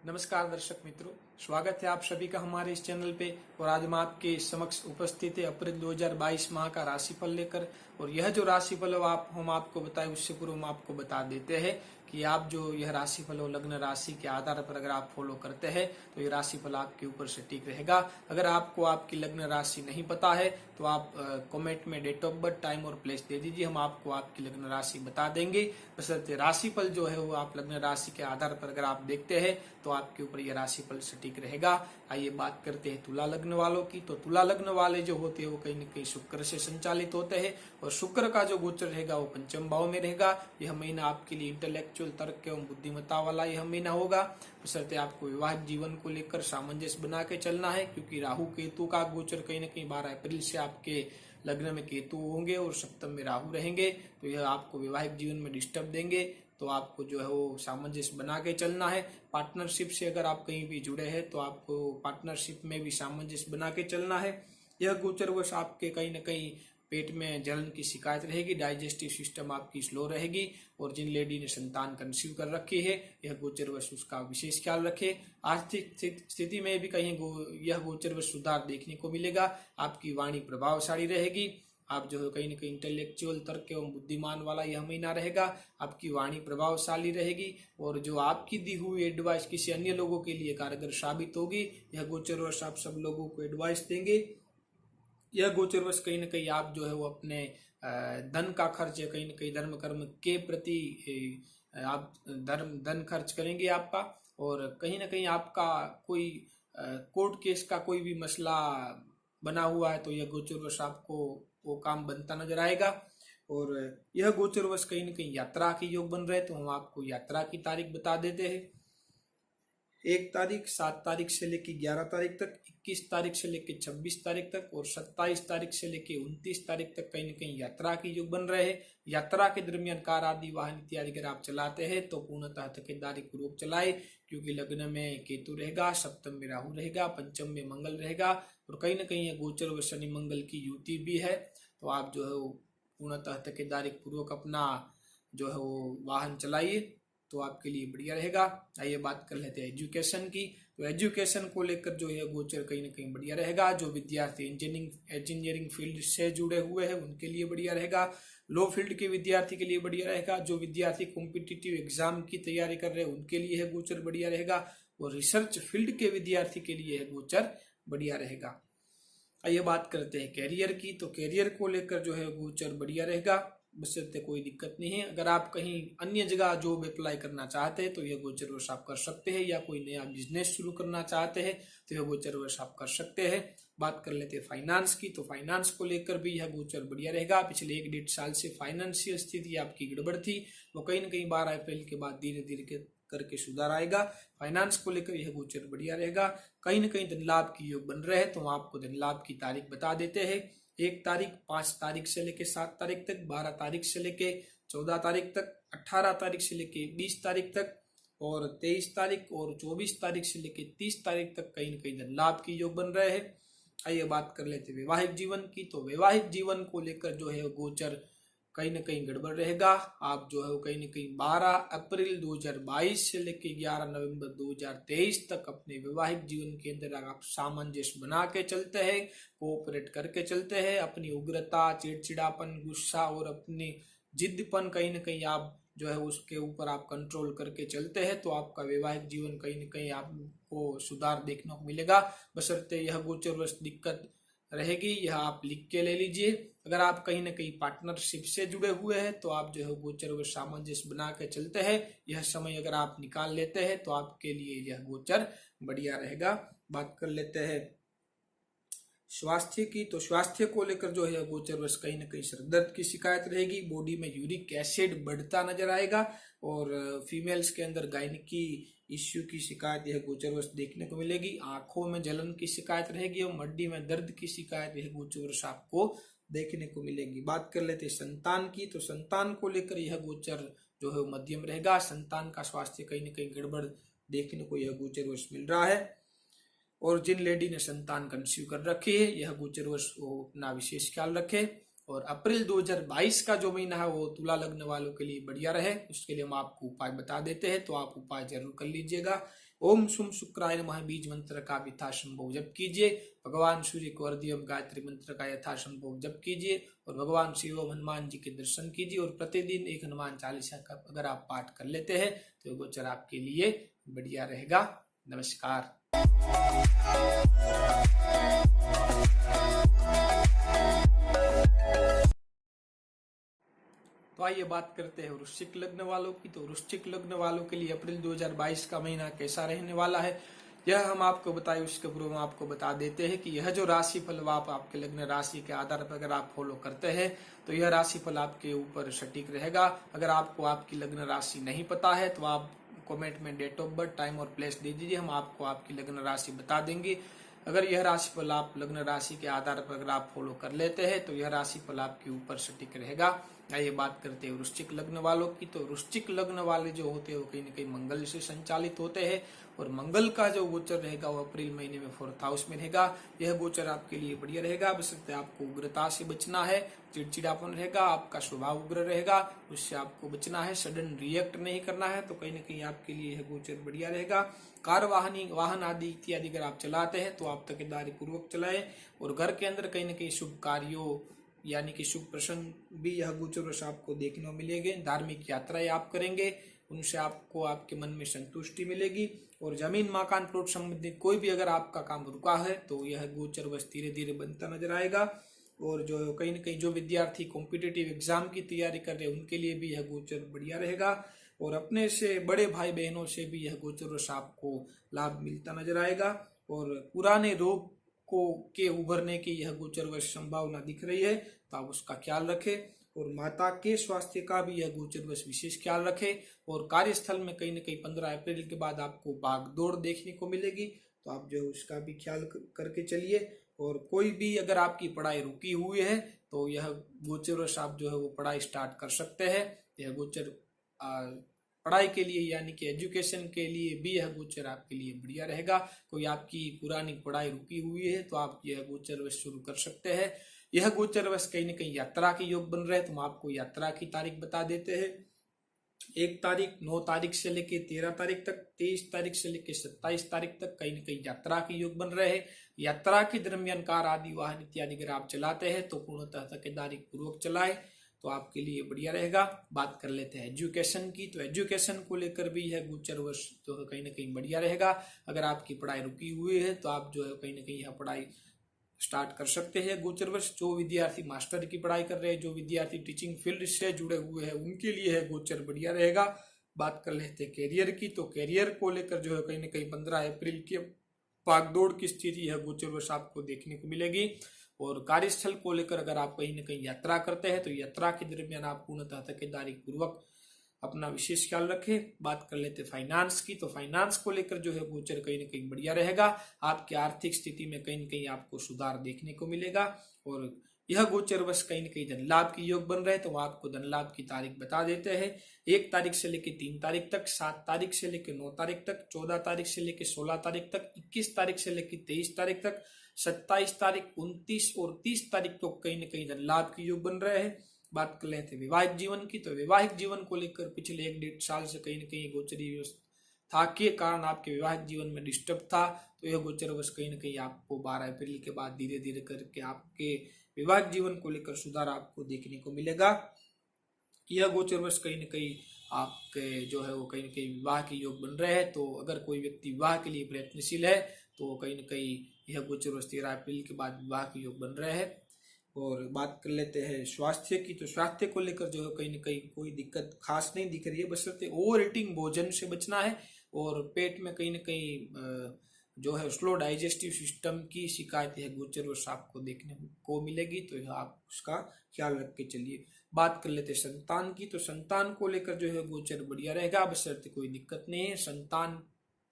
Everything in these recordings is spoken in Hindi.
नमस्कार दर्शक मित्रों, स्वागत है आप सभी का हमारे इस चैनल पे। और आज हम आपके समक्ष उपस्थित है अप्रैल 2022 माह का राशिफल लेकर। और यह जो राशिफल हम आपको बताएं उससे पूर्व हम आपको बता देते हैं कि आप जो यह राशिफल हो लग्न राशि के आधार पर अगर आप फॉलो करते हैं तो ये राशिफल आपके ऊपर सटीक रहेगा। अगर आपको आपकी लग्न राशि नहीं पता है तो आप कमेंट में डेट ऑफ बर्थ, टाइम और प्लेस दे दीजिए, हम आपको आपकी लग्न राशि बता देंगे। बशर्ते राशिफल जो है वो आप लग्न राशि के आधार पर अगर आप देखते हैं तो आपके ऊपर यह राशिफल सटीक रहेगा। आइए बात करते हैं तुला लग्न वालों की। तो तुला लग्न वाले जो होते हैं वो कहीं न कहीं शुक्र से संचालित होते हैं और शुक्र का जो गोचर रहेगा वो पंचम भाव में रहेगा। यह महीना आपके लिए इंटेलेक्चुअल, तर्क एवं बुद्धिमत्ता वाला यह महीना होगा। बशर्ते आपको विवाहित जीवन को लेकर सामंजस्य बना के चलना है, क्योंकि राहु केतु का गोचर कहीं न कहीं 12 अप्रैल से आपके लग्न में केतु होंगे और सप्तम में राहु रहेंगे, तो यह आपको वैवाहिक जीवन में डिस्टर्ब देंगे। तो आपको जो है वो सामंजस्य बना के चलना है। पार्टनरशिप से अगर आप कहीं भी जुड़े हैं तो आपको पार्टनरशिप में भी सामंजस्य बना के चलना है। यह गोचरवश आपके कहीं न कहीं पेट में जलन की शिकायत रहेगी, डाइजेस्टिव सिस्टम आपकी स्लो रहेगी। और जिन लेडी ने संतान कंसीव कर रखी है यह गोचरवश उसका विशेष ख्याल रखे। आर्थिक स्थिति में भी कहीं यह गोचरवश सुधार देखने को मिलेगा। आपकी वाणी प्रभावशाली रहेगी। आप जो है कहीं न कहीं इंटेलेक्चुअल, तर्क एवं बुद्धिमान वाला यह महीना रहेगा। आपकी वाणी प्रभावशाली रहेगी और जो आपकी दी हुई एडवाइस किसी अन्य लोगों के लिए कारगर साबित होगी। यह गोचरवश आप सब लोगों को एडवाइस देंगे। यह गोचरवश कहीं न कहीं आप जो है वो अपने धन का खर्च कहीं न कहीं धर्म कर्म के प्रति आप धन खर्च करेंगे आपका। और कहीं न कहीं आपका कोई कोर्ट केस का कोई भी मसला बना हुआ है तो यह गोचरवश आपको वो काम बनता नजर आएगा। और यह गोचरवश कहीं न कहीं यात्रा के योग बन रहे तो हम आपको यात्रा की तारीख बता देते हैं। 1 तारीख, 7 तारीख से लेकर 11 तारीख तक, 21 तारीख से लेकर 26 तारीख तक और 27 तारीख से लेकर 29 तारीख तक कहीं न कहीं यात्रा के योग बन रहे हैं। यात्रा के दरमियान कार आदि वाहन इत्यादि अगर आप चलाते हैं तो पूर्णतः तकेदारी पूर्वक चलाए, क्योंकि लग्न में केतु रहेगा, सप्तम में राहु रहेगा, पंचम में मंगल रहेगा और कहीं न कहीं गोचर व शनि मंगल की युति भी है। तो आप जो है वो पूर्णतः तकेदारी पूर्वक अपना जो है वो वाहन चलाइए तो आपके लिए बढ़िया रहेगा। आइए बात कर लेते हैं एजुकेशन की। तो एजुकेशन को लेकर जो है गोचर कहीं ना कहीं बढ़िया रहेगा। जो विद्यार्थी इंजीनियरिंग फील्ड से जुड़े हुए हैं उनके लिए बढ़िया रहेगा। लॉ फील्ड के विद्यार्थी के लिए बढ़िया रहेगा। जो विद्यार्थी कॉम्पिटिटिव एग्जाम की तैयारी कर रहे हैं उनके लिए है गोचर बढ़िया रहेगा। और रिसर्च फील्ड के विद्यार्थी के लिए है गोचर बढ़िया रहेगा। आइए बात करते हैं कैरियर की। तो कैरियर को लेकर जो है गोचर बढ़िया रहेगा, बशर्ते कोई दिक्कत नहीं है। अगर आप कहीं अन्य जगह जॉब अप्लाई करना चाहते हैं तो यह गोचरवश आप कर सकते हैं, या कोई नया बिजनेस शुरू करना चाहते हैं तो यह गोचरवश आप कर सकते हैं। बात कर लेते हैं फाइनेंस की। तो फाइनेंस को लेकर भी यह गोचर बढ़िया रहेगा। पिछले 1-1.5 साल से फाइनेंशियल स्थिति आपकी गड़बड़ थी, वो कहीं ना कहीं 12 अप्रैल के बाद धीरे धीरे करके सुधार आएगा। फाइनेंस को लेकर यह गोचर बढ़िया रहेगा। कहीं ना कहीं धन लाभ की योग बन रहे हैं तो हम आपको धन लाभ की तारीख बता देते हैं। 1 तारीख, 5 तारीख से लेके 7 तारीख तक, 12 तारीख से लेके 14 तारीख तक, 18 तारीख से लेके 20 तारीख तक और 23 तारीख और 24 तारीख से लेके 30 तारीख तक कहीं न कहीं धन लाभ की योग बन रहे हैं। आइए बात कर लेते हैं वैवाहिक जीवन की। तो वैवाहिक जीवन को लेकर जो है गोचर कहीं ना कहीं गड़बड़ रहेगा। आप जो है वो कहीं ना कहीं 12 अप्रैल 2022 से लेकर 11 नवंबर 2023 तक अपने वैवाहिक जीवन के अंदर आप सामंजस्य बना के चलते हैं, कोऑपरेट करके चलते हैं। अपनी उग्रता, चिड़चिड़ापन, गुस्सा और अपनी जिद्दपन कहीं ना कहीं आप जो है उसके ऊपर आप कंट्रोल करके चलते हैं तो आपका वैवाहिक जीवन कहीं ना कहीं आपको सुधार देखने को मिलेगा। बशर्ते यह गोचरवश दिक्कत रहेगी, यह आप लिख के ले लीजिए। अगर आप कहीं ना कहीं पार्टनरशिप से जुड़े हुए हैं तो आप जो है गोचर व सामंजस्य बना के चलते हैं। यह समय अगर आप निकाल लेते हैं तो आपके लिए यह गोचर बढ़िया रहेगा। बात कर लेते हैं स्वास्थ्य की। तो स्वास्थ्य को लेकर जो है गोचरवश कहीं ना कहीं सर दर्द की शिकायत रहेगी। बॉडी में यूरिक एसिड बढ़ता नजर आएगा और फीमेल्स के अंदर गायनिकी इश्यू की शिकायत यह गोचरवश देखने को मिलेगी। आंखों में जलन की शिकायत रहेगी और हड्डी में दर्द की शिकायत यह गोचरवश आपको देखने को मिलेगी। बात कर लेते हैं संतान की। तो संतान को लेकर यह गोचर जो है मध्यम रहेगा। संतान का स्वास्थ्य कहीं ना कहीं गड़बड़ देखने को यह गोचरवश मिल रहा है। और जिन लेडी ने संतान कंसीव कर रखी है यह गोचरवश वो अपना विशेष ख्याल रखे। और अप्रैल 2022 का जो महीना है वो तुला लग्न वालों के लिए बढ़िया रहे, उसके लिए हम आपको उपाय बता देते हैं, तो आप उपाय जरूर कर लीजिएगा। ओम शुम शुक्राय नमः बीज मंत्र का यथासंभव जप कीजिए। भगवान सूर्य को अर्घ्यम गायत्री मंत्र का यथासंभव जप कीजिए और भगवान शिव हनुमान जी के दर्शन कीजिए और प्रतिदिन एक हनुमान चालीसा का अगर आप पाठ कर लेते हैं तो गोचर आपके लिए बढ़िया रहेगा। नमस्कार। तो आइए बात करते हैं वृश्चिक लग्न वालों की। तो वृश्चिक लग्न वालों के लिए अप्रैल 2022 का महीना कैसा रहने वाला है यह हम आपको बताएं, उसके पूर्व हम आपको बता देते हैं कि यह जो राशि फल आप आपके लग्न राशि के आधार पर अगर आप फॉलो करते हैं तो यह राशि फल आपके ऊपर सटीक रहेगा। अगर आपको आपकी लग्न राशि नहीं पता है तो आप कमेंट में डेट ऑफ बर्थ, टाइम और प्लेस दे दीजिए, हम आपको आपकी लग्न राशि बता देंगे। अगर यह राशि फल आप लग्न राशि के आधार पर अगर आप फॉलो कर लेते हैं तो यह राशि फल आपके ऊपर सटीक रहेगा। आइए बात करते हैं वृश्चिक लग्न वालों की। तो वृश्चिक लग्न वाले जो होते हैं वो कहीं न कहीं मंगल से संचालित होते हैं और मंगल का जो गोचर रहेगा वो अप्रैल महीने में 4th हाउस में रहेगा। यह गोचर आपके लिए बढ़िया रहेगा, बशर्ते आपको उग्रता से बचना है, चिड़चिड़ापन रहेगा, आपका स्वभाव उग्र रहेगा, उससे आपको बचना है, सडन रिएक्ट नहीं करना है, तो कहीं न कहीं आपके लिए यह गोचर बढ़िया रहेगा। कार वाहन आदि इत्यादि अगर आप चलाते हैं तो आप तकेदारी पूर्वक चलाएं और घर के अंदर कहीं न कहीं शुभ कार्यों यानी कि शुभ प्रसंग भी यह गोचर वर्ष आपको देखने को मिलेंगे। धार्मिक यात्राएं आप करेंगे, उनसे आपको आपके मन में संतुष्टि मिलेगी और जमीन मकान प्लॉट संबंधित कोई भी अगर आपका काम रुका है तो यह गोचर वर्ष धीरे धीरे बनता नजर आएगा। और जो कहीं न कहीं जो विद्यार्थी कॉम्पिटिटिव एग्जाम की तैयारी कर रहे हैं उनके लिए भी यह गोचर बढ़िया रहेगा और अपने से बड़े भाई बहनों से भी यह गोचर वर्ष आपको लाभ मिलता नजर आएगा और पुराने रोग को के उभरने की यह गोचर वर्ष संभावना दिख रही है, तो आप उसका ख्याल रखें और माता के स्वास्थ्य का भी यह गोचर वर्ष विशेष ख्याल रखें। और कार्यस्थल में कहीं न कहीं 15 अप्रैल के बाद आपको भागदौड़ देखने को मिलेगी, तो आप जो उसका भी ख्याल करके चलिए। और कोई भी अगर आपकी पढ़ाई रुकी हुई है तो यह गोचर वर्ष आप जो है वो पढ़ाई स्टार्ट कर सकते हैं। यह गोचर पढ़ाई के लिए यानी कि एजुकेशन के लिए भी यह गोचर आपके लिए बढ़िया रहेगा। कोई आपकी पुरानी पढ़ाई रुकी हुई है तो आप यह गोचर वर्ष शुरू कर सकते हैं। यह गोचर वर्ष कहीं न कहीं यात्रा के योग बन रहे हैं, तो हम आपको यात्रा की तारीख बता देते हैं। 1 तारीख, 9 तारीख से लेके 13 तारीख तक, 23 तारीख से लेके 27 तारीख तक कहीं न कहीं यात्रा के योग बन रहे हैं। यात्रा के दरमियान कार आदि वाहन इत्यादि अगर आप चलाते हैं तो पूर्णतः तकेदारी पूर्वक चलाएं, तो आपके लिए बढ़िया रहेगा। बात कर लेते हैं एजुकेशन की। तो एजुकेशन को लेकर भी यह गोचर वर्ष जो है कहीं न कहीं बढ़िया रहेगा। अगर आपकी पढ़ाई रुकी हुई है तो आप जो है कहीं न कहीं यह पढ़ाई स्टार्ट कर सकते हैं गोचर वर्ष। जो विद्यार्थी मास्टर की पढ़ाई कर रहे हैं, जो विद्यार्थी टीचिंग फील्ड से जुड़े हुए हैं, उनके लिए यह गोचर बढ़िया रहेगा। बात कर लेते हैं कैरियर की। तो कैरियर को लेकर जो है कहीं न कहीं 15 अप्रैल के भागदौड़ की स्थिति यह गोचर वर्ष आपको देखने को मिलेगी। और कार्यस्थल को लेकर अगर आप कहीं न कहीं यात्रा करते हैं तो यात्रा के दरमियान आप पूर्णतः तकेदारी पूर्वक अपना विशेष ख्याल रखें। बात कर लेते हैं फाइनेंस की। तो फाइनेंस को लेकर जो है गोचर कहीं न कहीं बढ़िया रहेगा। आपकी आर्थिक स्थिति में कहीं न कहीं आपको सुधार देखने को मिलेगा और यह गोचर वर्ष कहीं न कहीं धन लाभ की योग बन रहे हैं, तो आपको धन लाभ की तारीख बता देते हैं। 1 तारीख से लेकर 3 तारीख तक, 7 तारीख से लेकर 9 तारीख तक, 14 तारीख से लेकर 16 तारीख तक, 21 तारीख से लेकर 23 तारीख तक, 27 तारीख, 29 और 30 तारीख तो कहीं न कहीं धन लाभ की योग बन रहे हैं। बात कर लेते हैं वैवाहिक जीवन की। तो वैवाहिक जीवन को लेकर पिछले 1-1.5 साल से कहीं न कहीं गोचरी था के कारण आपके वैवाहिक जीवन में डिस्टर्ब था, तो यह गोचर वर्ष कहीं न कहीं आपको 12 अप्रैल के बाद धीरे धीरे करके आपके वैवाहिक जीवन को लेकर सुधार आपको देखने को मिलेगा। यह गोचर वर्ष कहीं न कहीं आपके जो है वो कहीं न कहीं विवाह के योग बन रहे हैं, तो अगर कोई व्यक्ति विवाह के लिए प्रयत्नशील है तो कहीं न कहीं यह गोचर वर्ष 13 अप्रैल के बाद विवाह के योग बन रहे हैं। और बात कर लेते हैं स्वास्थ्य की। तो स्वास्थ्य को लेकर जो है कहीं न कहीं कोई दिक्कत खास नहीं दिख रही है, बशर्ते ओवर ईटिंग भोजन से बचना है और पेट में कहीं न कहीं जो है स्लो डाइजेस्टिव सिस्टम की शिकायत है गोचर वर्ष आपको देखने को मिलेगी, तो आप उसका ख्याल रख के चलिए। बात कर लेते हैं संतान की। तो संतान को लेकर जो है गोचर बढ़िया रहेगा, बशर्ते कोई दिक्कत नहीं है। संतान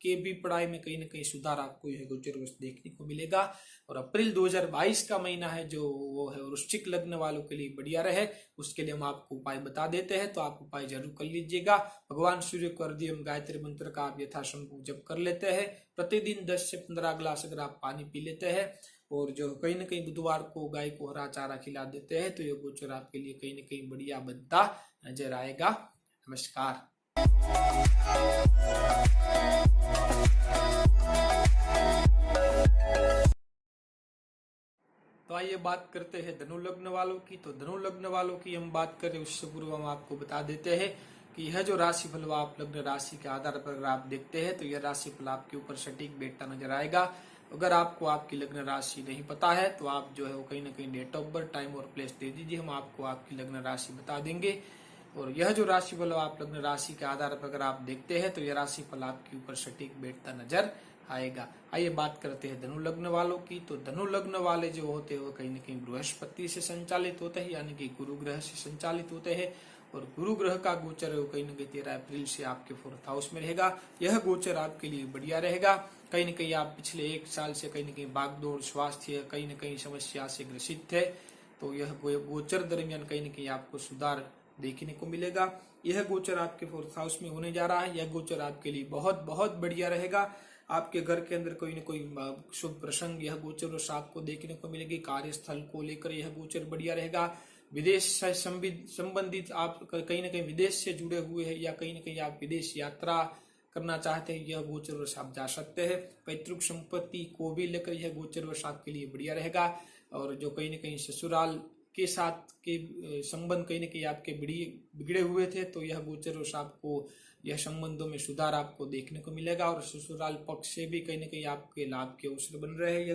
के भी पढ़ाई में कहीं न कहीं सुधार आपको यह गोचर वर्ष देखने को मिलेगा। और अप्रैल 2022 का महीना है जो वो है वृश्चिक लग्न वालों के लिए बढ़िया रहे, उसके लिए हम आपको उपाय बता देते हैं, तो आप उपाय जरूर कर लीजिएगा। भगवान सूर्य को अर्घ्यम गायत्री मंत्र का आप यथासंभव जप कर लेते हैं। प्रतिदिन 10 से 15 गिलास अगर आप पानी पी लेते हैं और जो कहीं ना कहीं बुधवार को गाय को हरा चारा खिला देते हैं तो यह गोचर आपके लिए कहीं ना कहीं बढ़िया बनता नजर आएगा। नमस्कार। तो आइए बात करते हैं धनु लग्न वालों की। तो धनु लग्न वालों की हम बात करें उससे पूर्व हम आपको बता देते हैं कि यह जो राशिफल आप लग्न राशि के आधार पर अगर आप देखते हैं तो यह राशिफल आपके ऊपर सटीक बैठता नजर आएगा। अगर आपको आपकी लग्न राशि नहीं पता है तो आप जो है वो कहीं ना कहीं डेट ऑफ बर्थ, टाइम और प्लेस दे दीजिए, हम आपको आपकी लग्न राशि बता देंगे। और यह जो राशिफल आप लग्न राशि के आधार पर अगर आप देखते हैं तो यह राशिफल आपके ऊपर सटीक बैठता नजर आएगा। आइए बात करते हैं धनु लग्न वालों की। तो धनु लग्न वाले जो होते हैं वो कहीं ना कहीं बृहस्पति से संचालित होते हैं, यानी कि गुरु ग्रह से संचालित होते हैं। और गुरु ग्रह का गोचर है वो कहीं ना कहीं 13 अप्रैल से आपके 4th हाउस में रहेगा। यह गोचर आपके लिए बढ़िया रहेगा। कहीं ना कहीं आप पिछले 1 साल से कहीं ना कहीं भागदौड़, स्वास्थ्य कहीं ना कहीं समस्या से ग्रसित थे, तो यह गोचर दरमियान कहीं ना कहीं आपको सुधार देखने को मिलेगा। यह गोचर आपके 4th हाउस में होने जा रहा है। यह गोचर आपके लिए बहुत बहुत बढ़िया रहेगा। आपके घर के अंदर कोई न कोई शुभ प्रसंग यह गोचर वर्ष आपको देखने को मिलेगी। कार्यस्थल को लेकर यह गोचर बढ़िया रहेगा। विदेश से संबंधित आप कहीं ना कहीं विदेश से जुड़े हुए हैं या कहीं ना कहीं आप विदेश यात्रा करना चाहते हैं, यह गोचर वर्ष आप जा सकते हैं। पैतृक संपत्ति को भी लेकर यह गोचर वर्ष आपके लिए बढ़िया रहेगा। और जो कहीं ना कहीं ससुराल के साथ के संबंध कहीं ना कहीं आपके बिगड़े हुए थे, तो यह गोचर वर्ष आपको यह संबंधों में सुधार आपको देखने को मिलेगा। और ससुराल पक्ष से भी कहीं ना कहीं आपके लाभ के अवसर बन रहे हैं।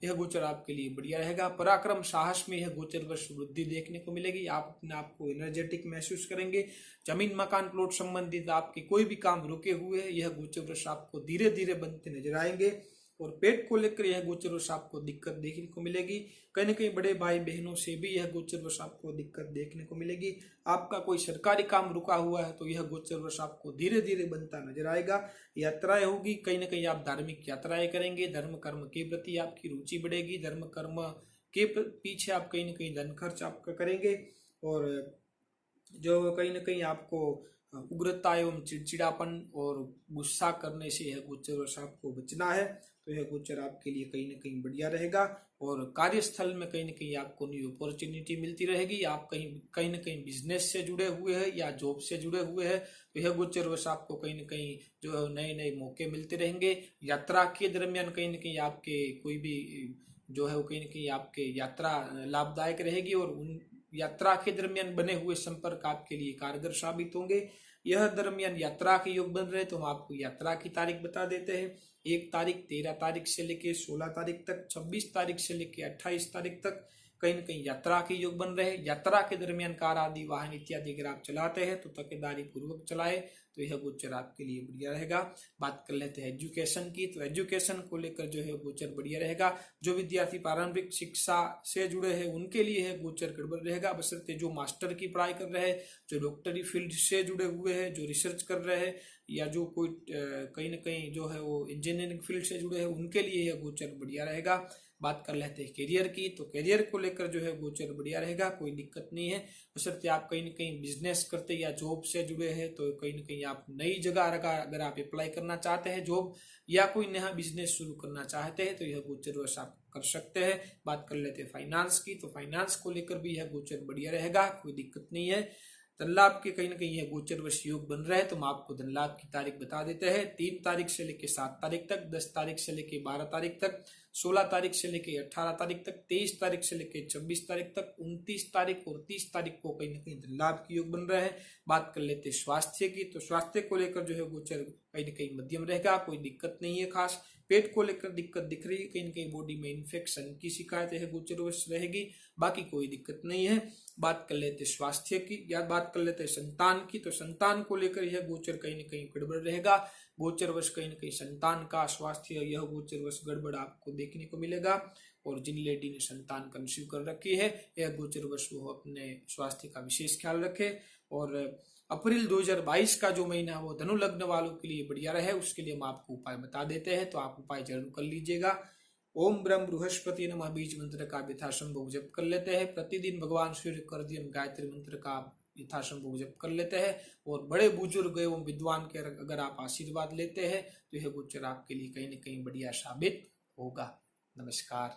यह गोचर आपके लिए बढ़िया रहेगा। पराक्रम, साहस में यह गोचर वर्ष वृद्धि देखने को मिलेगी। आप अपने आप को एनर्जेटिक महसूस करेंगे। जमीन, मकान, प्लॉट संबंधित आपके कोई भी काम रुके हुए हैं, यह गोचर वर्ष आपको धीरे धीरे बनते नजर आएंगे। और पेट को लेकर यह गोचर वर्ष आपको दिक्कत देखने को मिलेगी। कहीं न कहीं बड़े भाई बहनों से भी यह गोचर वर्ष आपको दिक्कत देखने को मिलेगी। आपका कोई सरकारी काम रुका हुआ है तो यह गोचर वर्ष आपको धीरे धीरे बनता नजर आएगा। यात्राएं होगी, कहीं ना कहीं आप धार्मिक यात्राएं करेंगे। धर्म कर्म के प्रति आपकी रुचि बढ़ेगी। धर्म कर्म के पीछे आप कहीं ना कहीं धन खर्च आपका करेंगे। और जो कहीं ना कहीं आपको उग्रता एवं चिड़चिड़ापन और गुस्सा करने से यह गोचर वर्ष आपको बचना है, तो यह गोचर आपके लिए कहीं ना कहीं बढ़िया रहेगा। और कार्यस्थल में कहीं ना कहीं आपको न्यू अपॉर्चुनिटी मिलती रहेगी। आप कहीं ना कहीं बिजनेस से जुड़े हुए हैं या जॉब से जुड़े हुए हैं, तो यह गोचर वर्ष आपको कहीं ना कहीं जो नए नए मौके मिलते रहेंगे। यात्रा के दरमियान कहीं ना कहीं आपके कोई भी जो है वो कहीं ना कहीं आपके यात्रा लाभदायक रहेगी। और उन यात्रा के दरमियान बने हुए संपर्क आपके लिए कारगर साबित होंगे। यह दरमियान यात्रा के योग बन रहे तो हम आपको यात्रा की तारीख बता देते हैं। 1 तारीख, 13 तारीख से लेके 16 तारीख तक, 26 तारीख से लेके 28 तारीख तक कहीं न कहीं यात्रा के योग बन रहे हैं। यात्रा के दरमियान कार आदि वाहन इत्यादि अगर आप चलाते हैं तो तकेदारी पूर्वक चलाए, तो यह गोचर आपके लिए बढ़िया रहेगा। बात कर लेते हैं एजुकेशन की। तो एजुकेशन को लेकर जो है गोचर बढ़िया रहेगा। जो विद्यार्थी प्रारंभिक शिक्षा से जुड़े हैं उनके लिए यह गोचर गड़बड़ रहेगा, बशर्ते जो मास्टर की पढ़ाई कर रहे हैं, जो डॉक्टरी फील्ड से जुड़े हुए हैं, जो रिसर्च कर रहे हैं, या जो कोई कहीं ना कहीं जो है वो इंजीनियरिंग फील्ड से जुड़े हैं, उनके लिए यह गोचर बढ़िया रहेगा। बात कर लेते हैं करियर की। तो करियर को लेकर जो है गोचर बढ़िया रहेगा, कोई दिक्कत नहीं है। बशर्ते आप कहीं ना कहीं बिजनेस करते या जॉब से जुड़े हैं, तो कहीं ना कहीं आप नई जगह अगर आप अप्लाई करना चाहते हैं जॉब या कोई नया बिजनेस शुरू करना चाहते हैं, तो यह गोचर वर्ष आप कर सकते हैं। बात कर लेते हैं फाइनेंस की। तो फाइनेंस को लेकर भी यह गोचर बढ़िया रहेगा, कोई दिक्कत नहीं है। धन लाभ के कहीं ना कहीं यह गोचर वर्ष योग बन रहे हैं, तो हम आपको धन लाभ की तारीख बता देते हैं। 3 तारीख से लेके 7 तारीख तक, 10 तारीख से लेके 12 तारीख तक, 16 तारीख से लेके 18 तारीख तक, 23 तारीख से लेके 26 तारीख तक, 29 तारीख और 30 तारीख को कहीं ना कहीं धन लाभ के योग बन रहे हैं। बात कर लेते हैं स्वास्थ्य की। तो स्वास्थ्य को लेकर जो है गोचर कहीं ना कहीं मध्यम रहेगा, कोई दिक्कत नहीं है खास। पेट को लेकर दिक्कत दिख रही है, कहीं ना कहीं बॉडी में इन्फेक्शन की शिकायत है गोचर वर्ष रहेगी, बाकी कोई दिक्कत नहीं है। बात कर लेते हैं स्वास्थ्य की, या बात कर लेते हैं संतान की। तो संतान को लेकर यह गोचर कहीं ना कहीं गड़बड़ रहेगा। गोचर वर्ष कहीं ना कहीं संतान का स्वास्थ्य, यह गोचर वर्ष गड़बड़ आपको देखने को मिलेगा। और जिन लेडी ने संतान कंसीव कर रखी है, यह गोचर वर्ष वो अपने स्वास्थ्य का विशेष ख्याल रखे। और अप्रैल 2022 का जो महीना है वो धनु लग्न वालों के लिए बढ़िया रहे, उसके लिए हम आपको उपाय बता देते हैं, तो आप उपाय जरूर कर लीजिएगा। ओम ब्रह्म बृहस्पति नमः बीज मंत्र का यथासंभव जप कर लेते हैं। प्रतिदिन भगवान सूर्य कर्दियम गायत्री मंत्र का यथासंभव जप कर लेते हैं। और बड़े बुजुर्ग एवं विद्वान के अगर आप आशीर्वाद लेते हैं, तो यह गोचर आपके लिए कहीं ना कहीं बढ़िया साबित होगा। नमस्कार।